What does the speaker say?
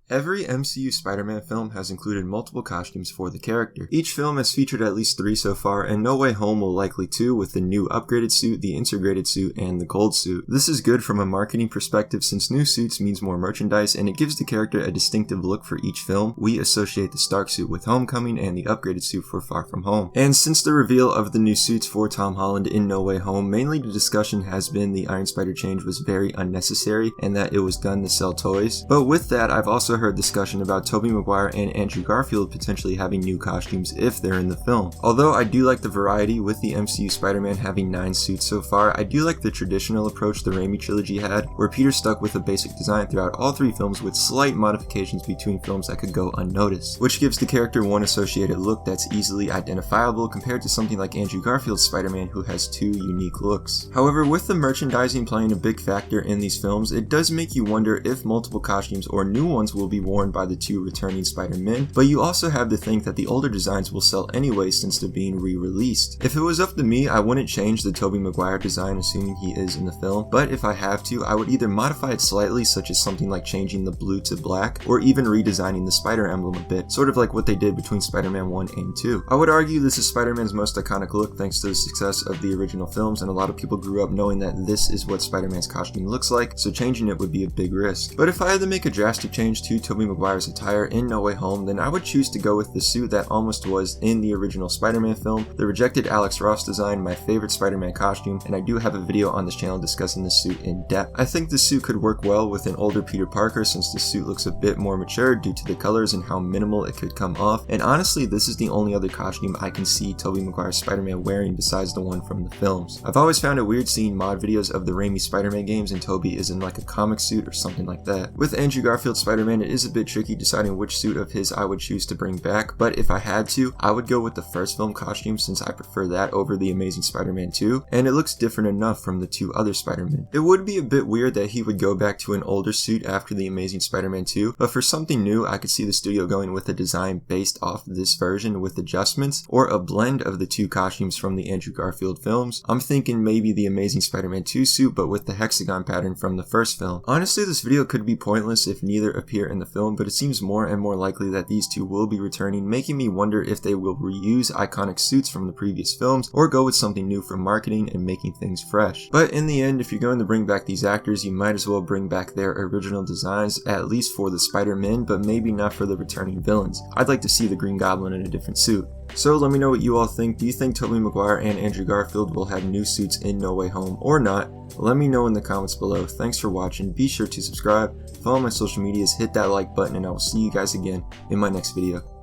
Every MCU Spider-Man film has included multiple costumes for the character. Each film has featured at least 3 so far, and No Way Home will likely 2 with the new upgraded suit, the integrated suit, and the gold suit. This is good from a marketing perspective since new suits means more merchandise and it gives the character a distinctive look for each film. We associate the Stark suit with Homecoming and the upgraded suit for Far From Home. And since the reveal of the new suits for Tom Holland in No Way Home, mainly the discussion has been the Iron Spider change was very unnecessary and that it was done to sell toys. But with that, I've also heard discussion about Tobey Maguire and Andrew Garfield potentially having new costumes if they're in the film. Although I do like the variety with the MCU Spider-Man having 9 suits so far, I do like the traditional approach the Raimi trilogy had, where Peter stuck with a basic design throughout all 3 films with slight modifications between films that could go unnoticed, which gives the character one associated look that's easily identifiable compared to something like Andrew Garfield's Spider-Man who has 2 unique looks. However, with the merchandising playing a big factor in these films, it does make you wonder if multiple costumes or new ones will be worn by the 2 returning Spider-Men, but you also have to think that the older designs will sell anyway since they're being re-released. If it was up to me, I wouldn't change the Tobey Maguire design assuming he is in the film, but if I have to, I would either modify it slightly, such as something like changing the blue to black, or even redesigning the spider emblem a bit, sort of like what they did between Spider-Man 1 and 2. I would argue this is Spider-Man's most iconic look thanks to the success of the original films, and a lot of people grew up knowing that this is what Spider-Man's costume looks like, so changing it would be a big risk. But if I had to make a drastic change to Tobey Maguire's attire in No Way Home, then I would choose to go with the suit that almost was in the original Spider-Man film, the rejected Alex Ross design, my favorite Spider-Man costume, and I do have a video on this channel discussing this suit in depth. I think this suit could work well with an older Peter Parker since the suit looks a bit more mature due to the colors and how minimal it could come off, and honestly this is the only other costume I can see Tobey Maguire's Spider-Man wearing besides the one from the films. I've always found it weird seeing mod videos of the Raimi Spider-Man games and Tobey is in like a comic suit or something like that. With Andrew Garfield's Spider-Man, it is a bit tricky deciding which suit of his I would choose to bring back, but if I had to, I would go with the first film costume since I prefer that over the Amazing Spider-Man 2, and it looks different enough from the 2 other Spider-Men. It would be a bit weird that he would go back to an older suit after the Amazing Spider-Man 2, but for something new, I could see the studio going with a design based off this version with adjustments, or a blend of the 2 costumes from the Andrew Garfield films. I'm thinking maybe the Amazing Spider-Man 2 suit, but with the hexagon pattern from the first film. Honestly, this video could be pointless if neither appear in the film, but it seems more and more likely that these 2 will be returning, making me wonder if they will reuse iconic suits from the previous films, or go with something new for marketing and making things fresh. But in the end, if you're going to bring back these actors, you might as well bring back their original designs, at least for the Spider-Men, but maybe not for the returning villains. I'd like to see the Green Goblin in a different suit. So let me know what you all think. Do you think Tobey Maguire and Andrew Garfield will have new suits in No Way Home or not? Let me know in the comments below. Thanks for watching. Be sure to subscribe, follow my social medias, hit that like button, and I will see you guys again in my next video.